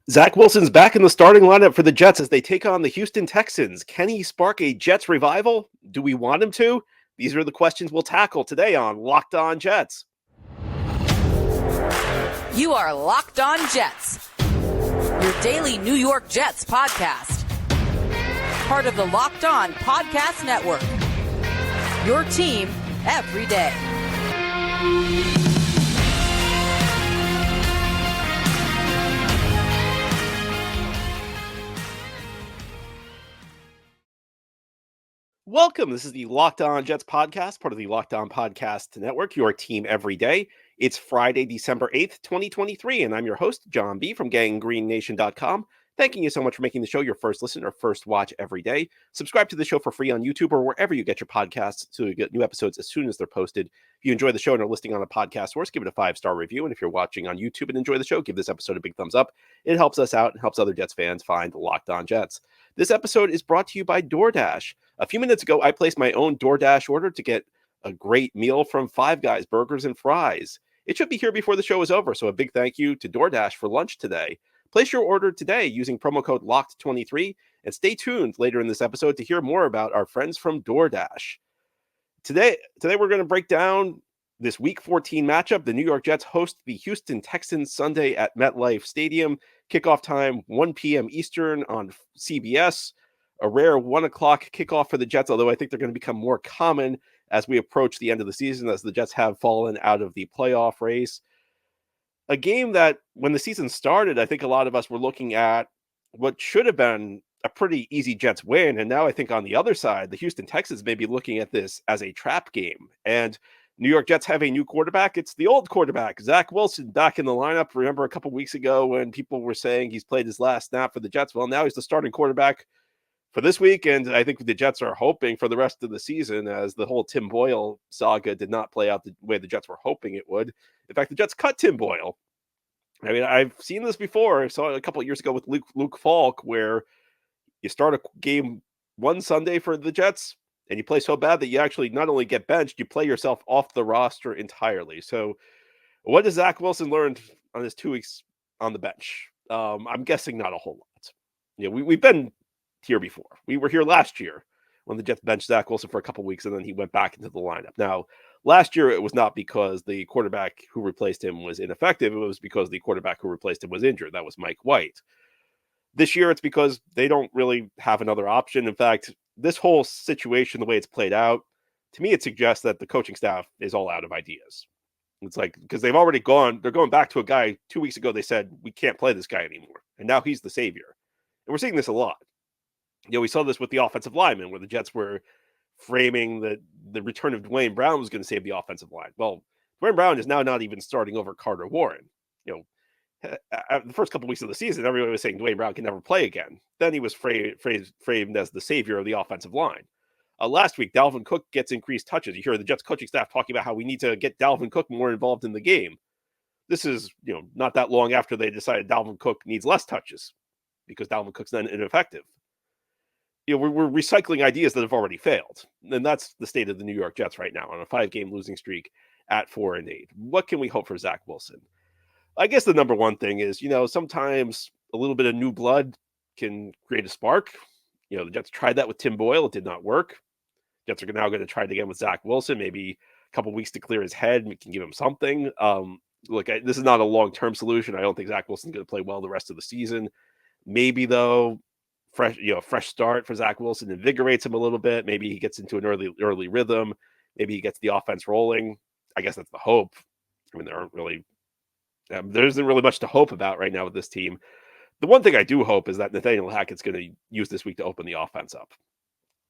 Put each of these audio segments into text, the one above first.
Zach Wilson's back in the starting lineup for the Jets as they take on the Houston Texans. Can he spark a Jets revival? Do we want him to? These are the questions we'll tackle today on Locked On Jets. You are Locked On Jets, your daily New York Jets podcast. Part of the Locked On Podcast Network, your team every day. Welcome. This is the Locked On Jets podcast, part of the Locked On Podcast Network, your team every day. It's Friday, December 8th, 2023, and I'm your host, John B. from GangGreenNation.com. Thanking you so much for making the show your first listen or first watch every day. Subscribe to the show for free on YouTube or wherever you get your podcasts so you get new episodes as soon as they're posted. If you enjoy the show and are listening on a podcast source, give it a 5-star review. And if you're watching on YouTube and enjoy the show, give this episode a big thumbs up. It helps us out and helps other Jets fans find Locked On Jets. This episode is brought to you by DoorDash. A few minutes ago, I placed my own DoorDash order to get a great meal from Five Guys Burgers and Fries. It should be here before the show is over, so a big thank you to DoorDash for lunch today. Place your order today using promo code LOCKED23, and stay tuned later in this episode to hear more about our friends from DoorDash. Today we're going to break down this Week 14 matchup. The New York Jets host the Houston Texans Sunday at MetLife Stadium. Kickoff time, 1 p.m. Eastern on CBS. A rare 1 o'clock kickoff for the Jets, although I think they're going to become more common as we approach the end of the season, as the Jets have fallen out of the playoff race. A game that, when the season started, I think a lot of us were looking at what should have been a pretty easy Jets win. And now I think on the other side, the Houston Texans may be looking at this as a trap game. And New York Jets have a new quarterback. It's the old quarterback, Zach Wilson, back in the lineup. Remember a couple weeks ago when people were saying he's played his last snap for the Jets? Well, now he's the starting quarterback for this week, and I think the Jets are hoping for the rest of the season, as the whole Tim Boyle saga did not play out the way the Jets were hoping it would. In fact, the Jets cut Tim Boyle. I mean, I've seen this before. I saw it a couple of years ago with Luke Falk, where you start a game one Sunday for the Jets, and you play so bad that you actually not only get benched, you play yourself off the roster entirely. So what has Zach Wilson learned on his 2 weeks on the bench? I'm guessing not a whole lot. You know, we've been here before. We were here last year when the Jets benched Zach Wilson for a couple of weeks, and then he went back into the lineup. Now, last year it was not because the quarterback who replaced him was ineffective. It was because the quarterback who replaced him was injured. That was Mike White. This year it's because they don't really have another option. In fact, this whole situation, the way it's played out, to me, it suggests that the coaching staff is all out of ideas. It's like, because they're going back to a guy 2 weeks ago. They said, we can't play this guy anymore. And now he's the savior. And we're seeing this a lot. You know, we saw this with the offensive lineman, where the Jets were framing the return of Dwayne Brown was going to save the offensive line. Well, Dwayne Brown is now not even starting over Carter Warren. You know, the first couple of weeks of the season, everybody was saying Dwayne Brown can never play again. Then he was framed as the savior of the offensive line. Last week, Dalvin Cook gets increased touches. You hear the Jets coaching staff talking about how we need to get Dalvin Cook more involved in the game. This is, you know, not that long after they decided Dalvin Cook needs less touches because Dalvin Cook's then ineffective. You know, we're recycling ideas that have already failed. And that's the state of the New York Jets right now on a 5-game losing streak at 4-8. What can we hope for Zach Wilson? I guess the number one thing is, you know, sometimes a little bit of new blood can create a spark. You know, the Jets tried that with Tim Boyle. It did not work. Jets are now going to try it again with Zach Wilson. Maybe a couple weeks to clear his head. We can give him something. Look, this is not a long-term solution. I don't think Zach Wilson's going to play well the rest of the season. Maybe, though, fresh start for Zach Wilson invigorates him a little bit. Maybe he gets into an early rhythm. Maybe he gets the offense rolling. I guess that's the hope. I mean, there isn't really much to hope about right now with this team. The one thing I do hope is that Nathaniel Hackett's going to use this week to open the offense up.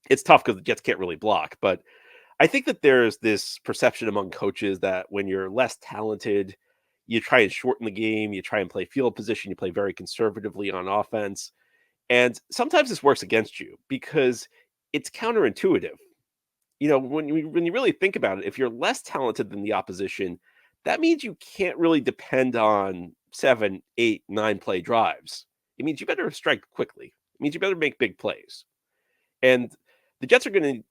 It's tough because the Jets can't really block, but I think that there's this perception among coaches that when you're less talented, you try and shorten the game, you try and play field position, you play very conservatively on offense. And sometimes this works against you because it's counterintuitive. You know, when you really think about it, if you're less talented than the opposition, that means you can't really depend on 7, 8, 9 play drives. It means you better strike quickly. It means you better make big plays. And the Jets are going to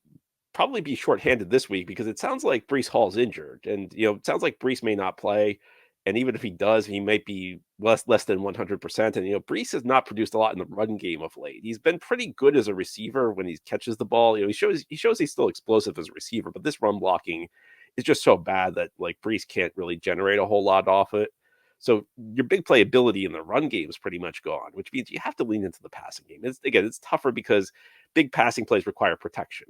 probably be shorthanded this week because it sounds like Breece Hall's injured. And, you know, it sounds like Breece may not play. And even if he does, he might be less than 100%. And, Brees has not produced a lot in the run game of late. He's been pretty good as a receiver when he catches the ball. He shows he's still explosive as a receiver, but this run blocking is just so bad that, like, Brees can't really generate a whole lot off it. So your big playability in the run game is pretty much gone, which means you have to lean into the passing game. It's tougher because big passing plays require protection,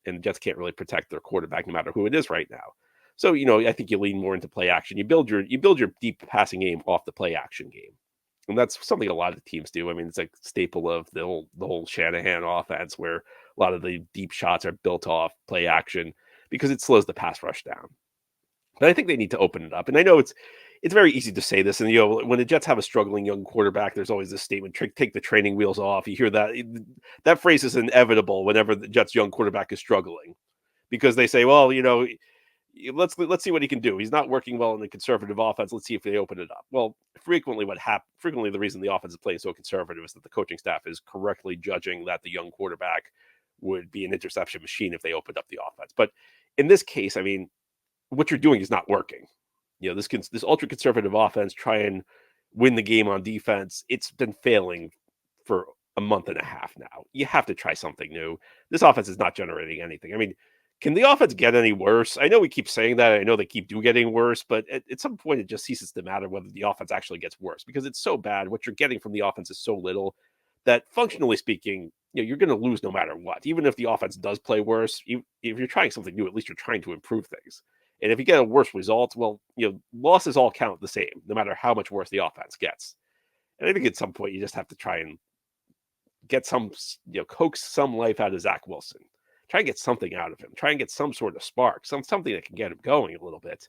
and the Jets can't really protect their quarterback no matter who it is right now. So, I think you lean more into play action. You build your deep passing game off the play action game. And that's something a lot of teams do. I mean, it's a staple of the whole Shanahan offense, where a lot of the deep shots are built off play action because it slows the pass rush down. But I think they need to open it up. And I know it's very easy to say this. And, when the Jets have a struggling young quarterback, there's always this statement, take the training wheels off. You hear that phrase is inevitable whenever the Jets' young quarterback is struggling, because they say, well, let's see what he can do. He's not working well in the conservative offense. Let's see if they open it up. Well, frequently the reason the offense is playing so conservative is that the coaching staff is correctly judging that the young quarterback would be an interception machine if they opened up the offense. But in this case, I mean, what you're doing is not working. This ultra conservative offense, try and win the game on defense. It's been failing for a month and a half now. You have to try something new. This offense is not generating anything. I mean, can the offense get any worse? I know we keep saying that. I know they keep getting worse, but at some point it just ceases to matter whether the offense actually gets worse, because it's so bad. What you're getting from the offense is so little that, functionally speaking, you're going to lose no matter what. Even if the offense does play worse, if you're trying something new, at least you're trying to improve things. And if you get a worse result, well, losses all count the same, no matter how much worse the offense gets. And I think at some point you just have to try and get some, coax some life out of Zach Wilson. Try and get something out of him. Try and get some sort of spark, something that can get him going a little bit.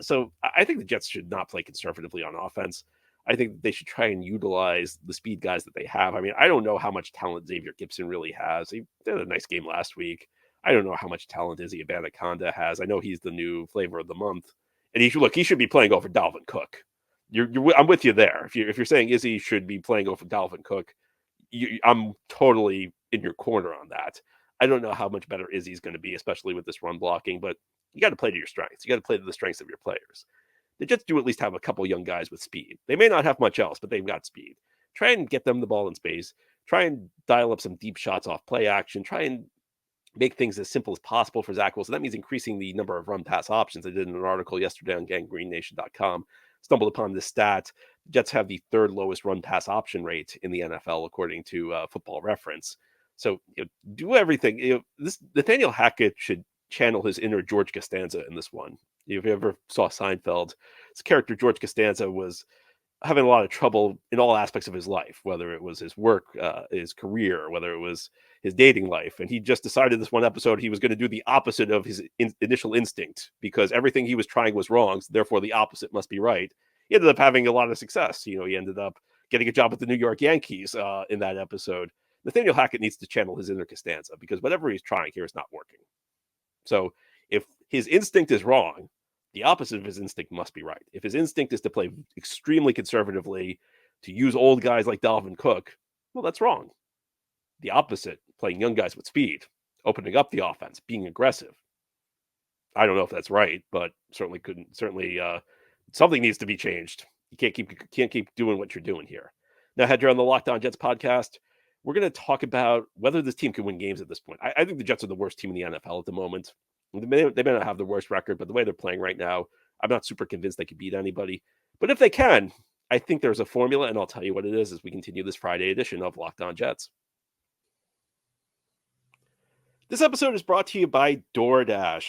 So I think the Jets should not play conservatively on offense. I think they should try and utilize the speed guys that they have. I mean, I don't know how much talent Xavier Gibson really has. He did a nice game last week. I don't know how much talent Izzy Abanikanda has. I know he's the new flavor of the month. And he should be playing over Dalvin Cook. I'm with you there. If you're saying Izzy should be playing over Dalvin Cook, I'm totally in your corner on that. I don't know how much better Izzy's going to be, especially with this run blocking, but you got to play to your strengths. You got to play to the strengths of your players. The Jets do at least have a couple young guys with speed. They may not have much else, but they've got speed. Try and get them the ball in space. Try and dial up some deep shots off play action. Try and make things as simple as possible for Zach Wilson. That means increasing the number of run pass options. I did an article yesterday on ganggreenNation.com. Stumbled upon this stat. The Jets have the third lowest run pass option rate in the NFL, according to Football Reference. So do everything. This Nathaniel Hackett should channel his inner George Costanza in this one. If you ever saw Seinfeld, his character George Costanza was having a lot of trouble in all aspects of his life, whether it was his work, his career, whether it was his dating life. And he just decided this one episode he was going to do the opposite of his initial instinct, because everything he was trying was wrong. So therefore, the opposite must be right. He ended up having a lot of success. He ended up getting a job with the New York Yankees in that episode. Nathaniel Hackett needs to channel his inner Costanza, because whatever he's trying here is not working. So if his instinct is wrong, the opposite of his instinct must be right. If his instinct is to play extremely conservatively, to use old guys like Dalvin Cook, well, that's wrong. The opposite, playing young guys with speed, opening up the offense, being aggressive. I don't know if that's right, but certainly something needs to be changed. You can't keep doing what you're doing here. Now, head here on the Locked On Jets podcast, we're going to talk about whether this team can win games at this point. I think the Jets are the worst team in the NFL at the moment. They may not have the worst record, but the way they're playing right now, I'm not super convinced they could beat anybody. But if they can, I think there's a formula, and I'll tell you what it is as we continue this Friday edition of Locked On Jets. This episode is brought to you by DoorDash.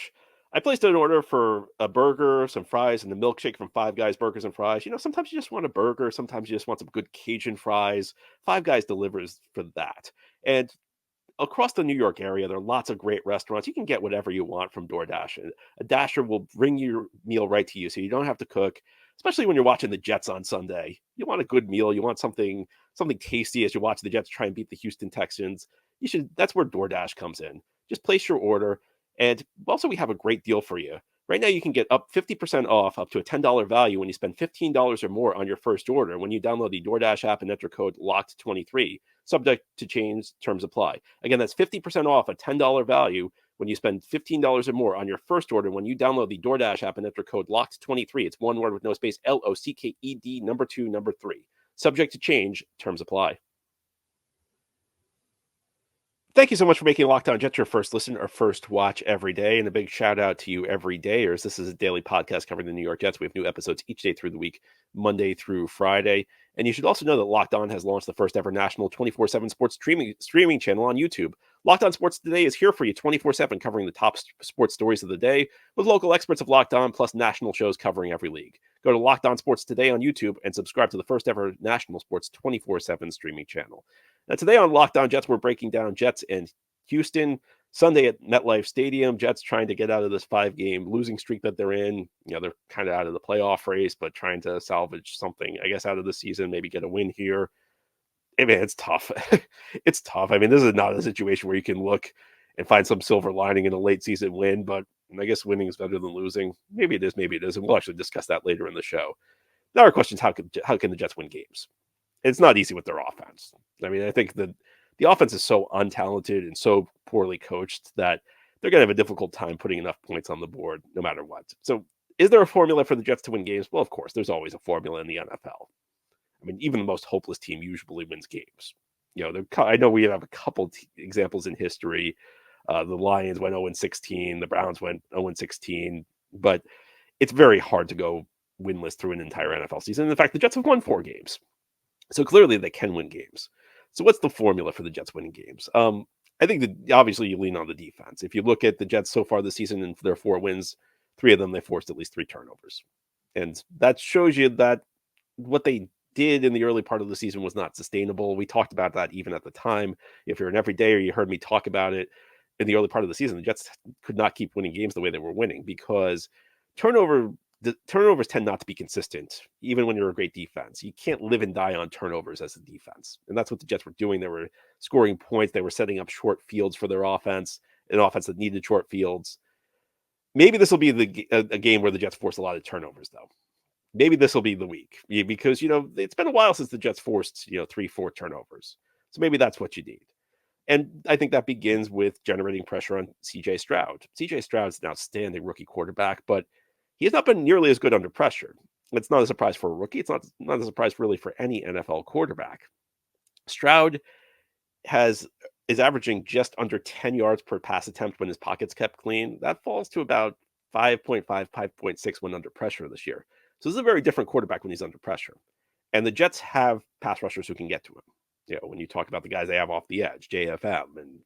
I placed an order for a burger, some fries, and a milkshake from Five Guys Burgers and Fries. Sometimes you just want a burger. Sometimes you just want some good Cajun fries. Five Guys delivers for that. And across the New York area, there are lots of great restaurants. You can get whatever you want from DoorDash. A Dasher will bring your meal right to you, so you don't have to cook, especially when you're watching the Jets on Sunday. You want a good meal. You want something tasty as you watch the Jets try and beat the Houston Texans. That's where DoorDash comes in. Just place your order. And also, we have a great deal for you. Right now, you can get up 50% off up to a $10 value when you spend $15 or more on your first order when you download the DoorDash app and enter code LOCKED23. Subject to change, terms apply. Again, that's 50% off a $10 value when you spend $15 or more on your first order when you download the DoorDash app and enter code LOCKED23. It's one word with no space, LOCKED, number 2, number 3. Subject to change. Terms apply. Thank you so much for making Locked On Jets your first listen or first watch every day. And a big shout out to you everydayers. This is a daily podcast covering the New York Jets. We have new episodes each day through the week, Monday through Friday. And you should also know that Locked On has launched the first ever national 24/7 sports streaming channel on YouTube. Locked On Sports Today is here for you 24/7, covering the top sports stories of the day with local experts of Locked On, plus national shows covering every league. Go to Locked On Sports Today on YouTube and subscribe to the first ever national sports 24/7 streaming channel. Now, today on Locked On Jets, we're breaking down Jets and Houston Sunday at MetLife Stadium. Jets trying to get out of this 5-game losing streak that they're in. You know, they're kind of out of the playoff race, but trying to salvage something, I guess, out of the season, maybe get a win here. I mean, it's tough. It's tough. I mean, this is not a situation where you can look and find some silver lining in a late season win, but I guess winning is better than losing. Maybe it is, maybe it isn't. We'll actually discuss that later in the show. Now our question is, how can the Jets win games? It's not easy with their offense. I mean, I think the offense is so untalented and so poorly coached that they're going to have a difficult time putting enough points on the board no matter what. So is there a formula for the Jets to win games? Well, of course, there's always a formula in the NFL. I mean, even the most hopeless team usually wins games. You know, I know we have a couple examples in history. The Lions went 0-16. The Browns went 0-16. But it's very hard to go winless through an entire NFL season. And in fact, the Jets have won 4 games. So clearly they can win games. So what's the formula for the Jets winning games? I think that obviously you lean on the defense. If you look at the Jets so far this season and their 4 wins, 3 of them, they forced at least 3 turnovers. And that shows you that what they did in the early part of the season was not sustainable. We talked about that even at the time. If you're an everydayer, you heard me talk about it in the early part of the season. The Jets could not keep winning games the way they were winning because the turnovers tend not to be consistent, even when you're a great defense. You can't live and die on turnovers as a defense. And that's what the Jets were doing. They were scoring points. They were setting up short fields for their offense, an offense that needed short fields. Maybe this will be a game where the Jets force a lot of turnovers, though. Maybe this will be the week because, it's been a while since the Jets forced, 3-4 turnovers. So maybe that's what you need. And I think that begins with generating pressure on C.J. Stroud. C.J. Stroud is an outstanding rookie quarterback, but he has not been nearly as good under pressure. It's not a surprise for a rookie. It's not a surprise really for any NFL quarterback. Stroud is averaging just under 10 yards per pass attempt when his pocket's kept clean. That falls to about 5.5, 5.6 when under pressure this year. So this is a very different quarterback when he's under pressure. And the Jets have pass rushers who can get to him. When you talk about the guys they have off the edge, JFM and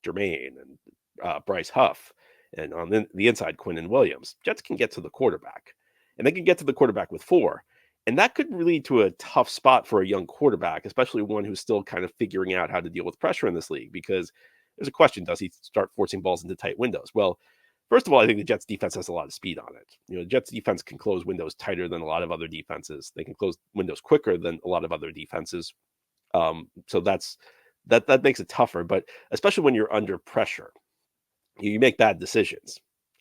Jermaine and Bryce Huff, and on the inside, Quinnen Williams, Jets can get to the quarterback. And they can get to the quarterback with 4. And that could lead to a tough spot for a young quarterback, especially one who's still kind of figuring out how to deal with pressure in this league, because there's a question, does he start forcing balls into tight windows? Well, first of all, I think the Jets defense has a lot of speed on it. The Jets defense can close windows tighter than a lot of other defenses. They can close windows quicker than a lot of other defenses. So that makes it tougher, but especially when you're under pressure, you make bad decisions.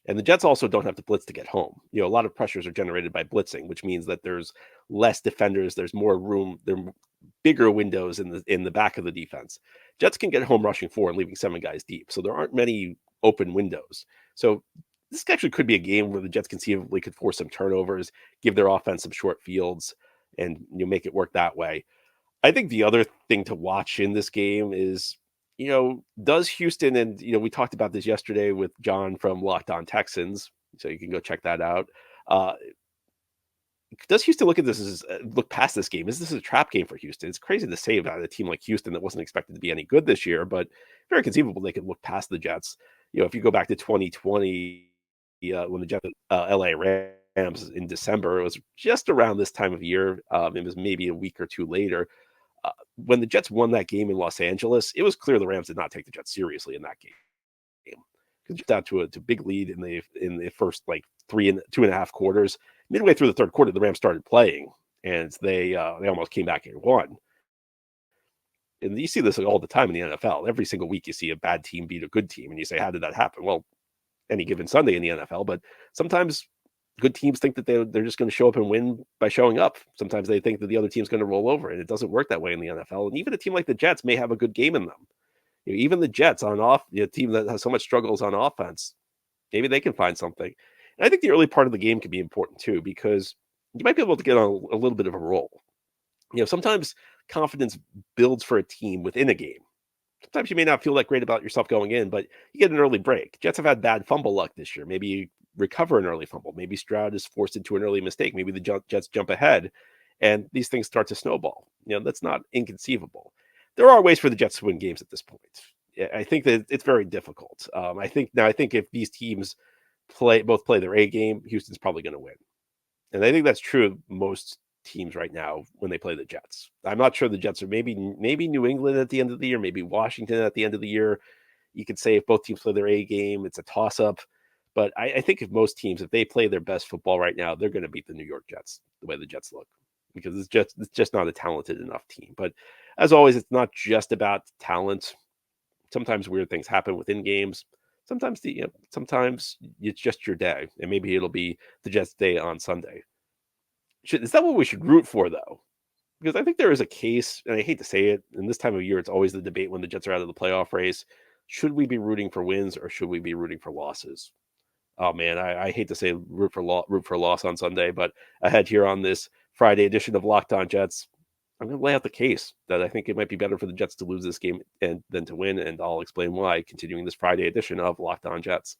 And the Jets also don't have to blitz to get home. A lot of pressures are generated by blitzing, which means that there's less defenders, there's more room, there are bigger windows in the back of the defense. Jets can get home rushing 4 and leaving 7 guys deep. So there aren't many open windows. So this actually could be a game where the Jets conceivably could force some turnovers, give their offense some short fields, and make it work that way. I think the other thing to watch in this game is, does Houston, and, we talked about this yesterday with John from Locked On Texans, so you can go check that out. Does Houston look past this game? Is this a trap game for Houston? It's crazy to say about a team like Houston that wasn't expected to be any good this year, but very conceivable they could look past the Jets. If you go back to 2020, when the Jets, LA Rams in December, it was just around this time of year. It was maybe a week or 2 later. When the Jets won that game in Los Angeles, it was clear the Rams did not take the Jets seriously in that game. Because down to a big lead in the first 2.5 quarters. Midway through the third quarter, the Rams started playing, and they almost came back and won. And you see this all the time in the NFL. Every single week you see a bad team beat a good team, and you say, how did that happen? Well, any given Sunday in the NFL, but sometimes good teams think that they're just going to show up and win by showing up. Sometimes they think that the other team's going to roll over, and it doesn't work that way in the NFL. And even a team like the Jets may have a good game in them. Even the Jets on a team that has so much struggles on offense, maybe they can find something. And I think the early part of the game can be important too, because you might be able to get on a little bit of a roll. Sometimes confidence builds for a team within a game. Sometimes you may not feel that great about yourself going in, but you get an early break. Jets have had bad fumble luck this year. Maybe you recover an early fumble. Maybe Stroud is forced into an early mistake. Maybe the Jets jump ahead, and these things start to snowball. That's not inconceivable. There are ways for the Jets to win games at this point. I think that it's very difficult. I think if these teams both play their A game, Houston's probably going to win. And I think that's true of most teams right now when they play the Jets. I'm not sure the Jets are maybe New England at the end of the year, maybe Washington at the end of the year. You could say if both teams play their A game, it's a toss-up. But I think if most teams, if they play their best football right now, they're going to beat the New York Jets the way the Jets look, because it's just not a talented enough team. But as always, it's not just about talent. Sometimes weird things happen within games. Sometimes sometimes it's just your day, and maybe it'll be the Jets' day on Sunday. Is that what we should root for, though? Because I think there is a case, and I hate to say it, in this time of year, it's always the debate when the Jets are out of the playoff race. Should we be rooting for wins or should we be rooting for losses? Oh man, I hate to say root for loss on Sunday, but ahead here on this Friday edition of Locked On Jets, I'm going to lay out the case that I think it might be better for the Jets to lose this game than to win, and I'll explain why, continuing this Friday edition of Locked On Jets.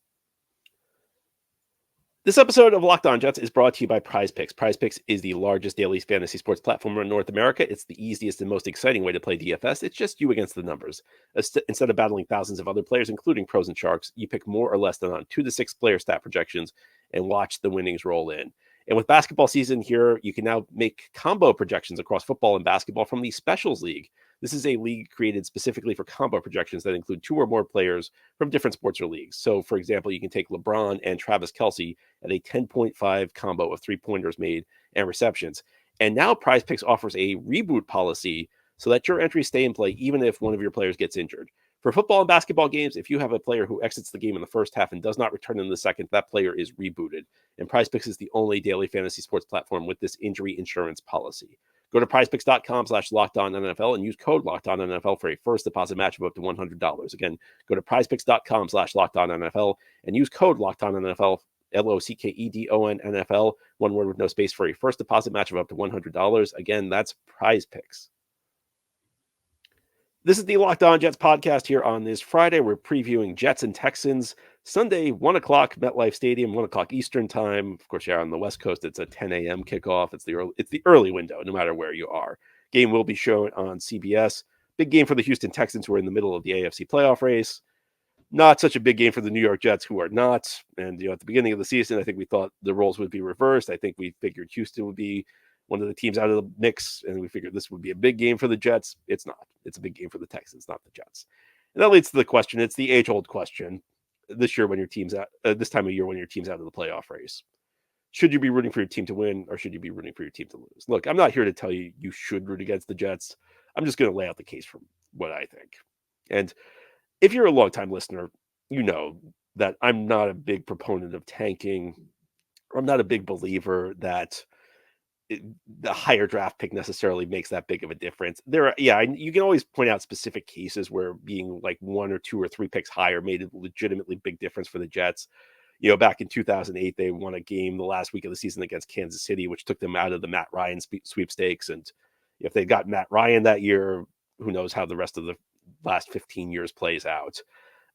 This episode of Locked On Jets is brought to you by PrizePicks. PrizePicks is the largest daily fantasy sports platform in North America. It's the easiest and most exciting way to play DFS. It's just you against the numbers. Instead of battling thousands of other players, including pros and sharks, you pick more or less than on 2 to 6 player stat projections and watch the winnings roll in. And with basketball season here, you can now make combo projections across football and basketball from the Specials League. This is a league created specifically for combo projections that include 2 or more players from different sports or leagues. So, for example, you can take LeBron and Travis Kelce at a 10.5 combo of 3-pointers made and receptions. And now PrizePicks offers a reboot policy so that your entries stay in play even if one of your players gets injured. For football and basketball games, if you have a player who exits the game in the first half and does not return in the second, that player is rebooted. And PrizePicks is the only daily fantasy sports platform with this injury insurance policy. Go to prizepicks.com/LockedOnNFL and use code LockedOnNFL for a first deposit match of up to $100. Again, go to prizepicks.com/LockedOnNFL and use code LockedOnNFL, LOCKEDON NFL, one word with no space, for a first deposit match of up to $100. Again, that's PrizePicks. This is the Locked On Jets podcast here on this Friday. We're previewing Jets and Texans Sunday, 1 o'clock, MetLife Stadium, 1 o'clock Eastern time. Of course, you're on the West Coast. It's a 10 a.m. kickoff. It's the early window, no matter where you are. Game will be shown on CBS. Big game for the Houston Texans, who are in the middle of the AFC playoff race. Not such a big game for the New York Jets, who are not. And at the beginning of the season, I think we thought the roles would be reversed. I think we figured Houston would be one of the teams out of the mix, and we figured this would be a big game for the Jets. It's not. It's a big game for the Texans, not the Jets. And that leads to the question. It's the age-old question this year when your team's out, this time of year when your team's out of the playoff race. Should you be rooting for your team to win, or should you be rooting for your team to lose? Look, I'm not here to tell you you should root against the Jets. I'm just going to lay out the case from what I think. And if you're a longtime listener, you know that I'm not a big proponent of tanking. I'm not a big believer that the higher draft pick necessarily makes that big of a difference. You can always point out specific cases where being like 1 or 2 or 3 picks higher made a legitimately big difference for the Jets. Back in 2008, they won a game the last week of the season against Kansas City, which took them out of the Matt Ryan sweepstakes. And if they got Matt Ryan that year, who knows how the rest of the last 15 years plays out.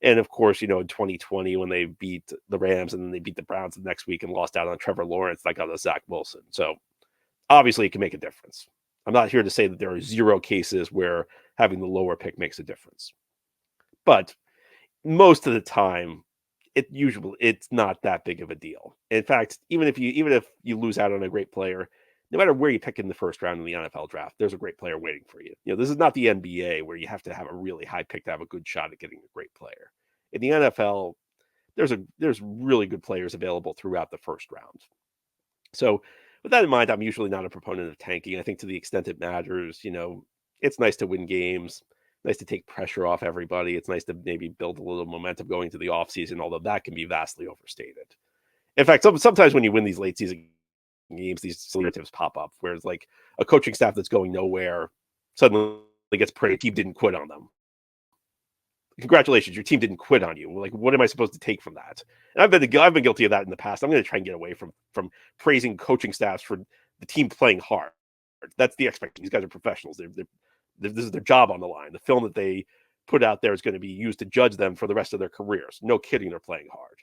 And of course, in 2020, when they beat the Rams and then they beat the Browns the next week and lost out on Trevor Lawrence, that got us Zach Wilson. So obviously, it can make a difference. I'm not here to say that there are 0 cases where having the lower pick makes a difference. But most of the time, it's not that big of a deal. In fact, even if you lose out on a great player, no matter where you pick in the first round in the NFL draft, there's a great player waiting for you. This is not the NBA where you have to have a really high pick to have a good shot at getting a great player. In the NFL, there's really good players available throughout the first round. So with that in mind, I'm usually not a proponent of tanking. I think to the extent it matters, it's nice to win games, nice to take pressure off everybody. It's nice to maybe build a little momentum going to the offseason, although that can be vastly overstated. In fact, sometimes when you win these late season games, these narratives pop up, where it's like a coaching staff that's going nowhere suddenly gets praised. Team didn't quit on them. congratulations, your team didn't quit on you. Like, what am I supposed to take from that? And I've been guilty of that in the past. I'm going to try and get away from praising coaching staffs for the team playing hard. That's the expectation. These guys are professionals. This is their job on the line. The film that they put out there is going to be used to judge them for the rest of their careers. No kidding, they're playing hard.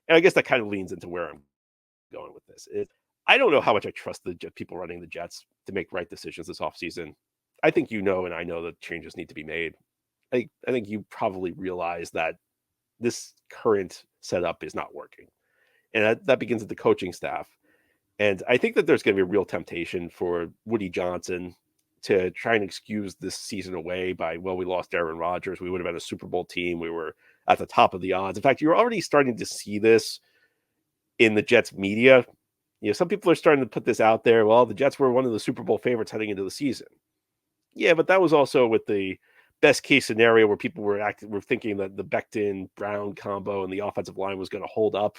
And I guess that kind of leans into where I'm going with this. I don't know how much I trust the people running the Jets to make right decisions this offseason. I think and I know that changes need to be made. I think you probably realize that this current setup is not working. And that begins at the coaching staff. And I think that there's going to be a real temptation for Woody Johnson to try and excuse this season away by, well, we lost Aaron Rodgers. We would have been a Super Bowl team. We were at the top of the odds. In fact, you're already starting to see this in the Jets media. Some people are starting to put this out there. Well, the Jets were one of the Super Bowl favorites heading into the season. Yeah, but that was also with the best case scenario where people were thinking that the Becton-Brown combo and the offensive line was going to hold up.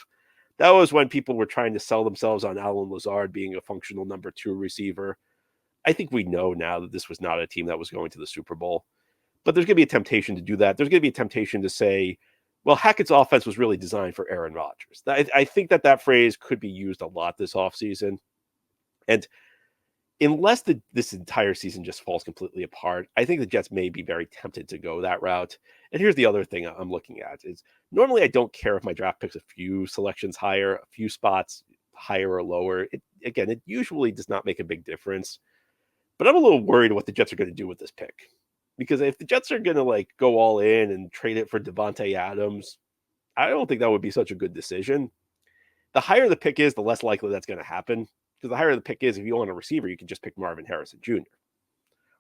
That was when people were trying to sell themselves on Allen Lazard being a functional number 2 receiver. I think we know now that this was not a team that was going to the Super Bowl. But there's going to be a temptation to do that. There's going to be a temptation to say, well, Hackett's offense was really designed for Aaron Rodgers. I think that phrase could be used a lot this offseason. And unless this entire season just falls completely apart, I think the Jets may be very tempted to go that route. And here's the other thing I'm looking at is normally I don't care if my draft picks a few selections higher, a few spots higher or lower. It usually does not make a big difference. But I'm a little worried what the Jets are going to do with this pick. Because if the Jets are going to go all in and trade it for Devontae Adams, I don't think that would be such a good decision. The higher the pick is, the less likely that's going to happen. Because the higher the pick is, if you want a receiver, you can just pick Marvin Harrison Jr.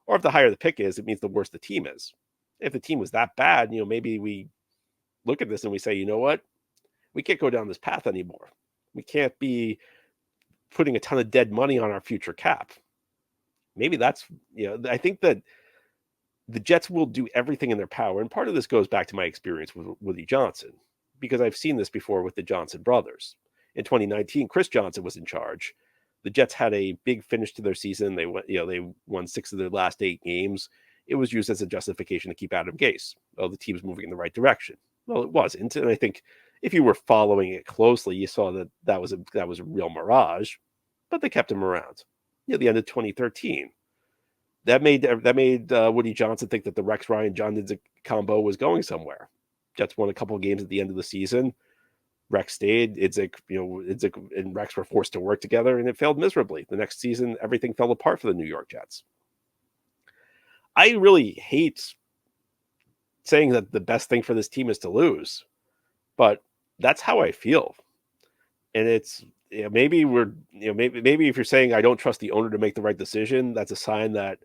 Or if the higher the pick is, it means the worse the team is. If the team was that bad, maybe we look at this and we say, you know what? We can't go down this path anymore. We can't be putting a ton of dead money on our future cap. Maybe that's, I think that the Jets will do everything in their power. And part of this goes back to my experience with Woody Johnson, because I've seen this before with the Johnson brothers. In 2019, Chris Johnson was in charge. The Jets had a big finish to their season. They won 6 of their last 8 games. It was used as a justification to keep Adam Gase. Well, the team's moving in the right direction. Well, it wasn't. And I think if you were following it closely, you saw that was a real mirage, but they kept him around. The end of 2013. That made Woody Johnson think that the Rex Ryan John Idzik combo was going somewhere. Jets won a couple of games at the end of the season. Rex stayed. Idzik and Rex were forced to work together, and it failed miserably. The next season, everything fell apart for the New York Jets. I really hate saying that the best thing for this team is to lose, but that's how I feel. And it's maybe maybe if you're saying I don't trust the owner to make the right decision, that's a sign that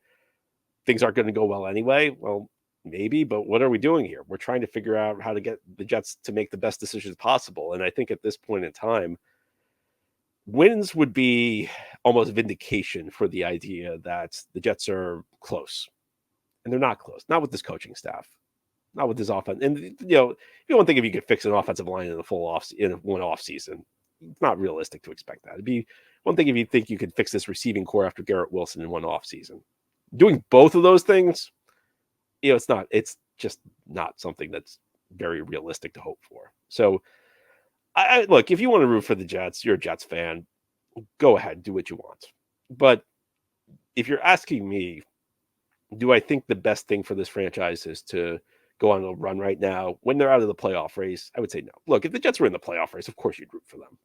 things aren't going to go well anyway. Well, maybe, but what are we doing here? We're trying to figure out how to get the Jets to make the best decisions possible. And I think at this point in time, wins would be almost vindication for the idea that the Jets are close. And they're not close. Not with this coaching staff. Not with this offense. And, if you don't think if you could fix an offensive line in one off season, it's not realistic to expect that. It'd be one thing if you think you could fix this receiving core after Garrett Wilson in one off season. Doing both of those things, it's just not something that's very realistic to hope for. So I look, if you want to root for the Jets, you're a Jets fan, go ahead, do what you want. But if you're asking me, do I think the best thing for this franchise is to go on a run right now when they're out of the playoff race? I would say no. Look, if the Jets were in the playoff race, of course you'd root for them.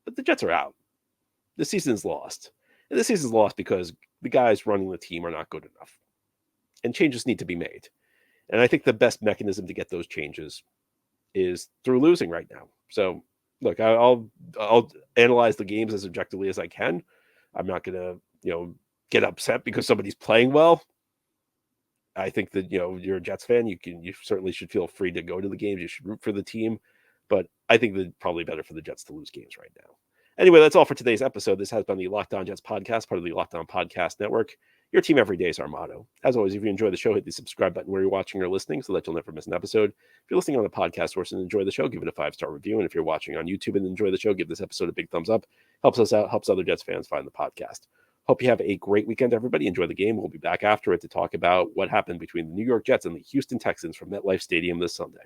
But the Jets are out. The season's lost. And the season's lost because the guys running the team are not good enough. And changes need to be made. And I think the best mechanism to get those changes is through losing right now. So, look, I'll analyze the games as objectively as I can. I'm not going to, get upset because somebody's playing well. I think that, you're a Jets fan. You certainly should feel free to go to the games. You should root for the team. But I think that probably better for the Jets to lose games right now. Anyway, that's all for today's episode. This has been the Locked On Jets podcast, part of the Locked On Podcast Network. Your team every day is our motto. As always, if you enjoy the show, hit the subscribe button where you're watching or listening so that you'll never miss an episode. If you're listening on a podcast source and enjoy the show, give it a 5-star review. And if you're watching on YouTube and enjoy the show, give this episode a big thumbs up. Helps us out, helps other Jets fans find the podcast. Hope you have a great weekend, everybody. Enjoy the game. We'll be back after it to talk about what happened between the New York Jets and the Houston Texans from MetLife Stadium this Sunday.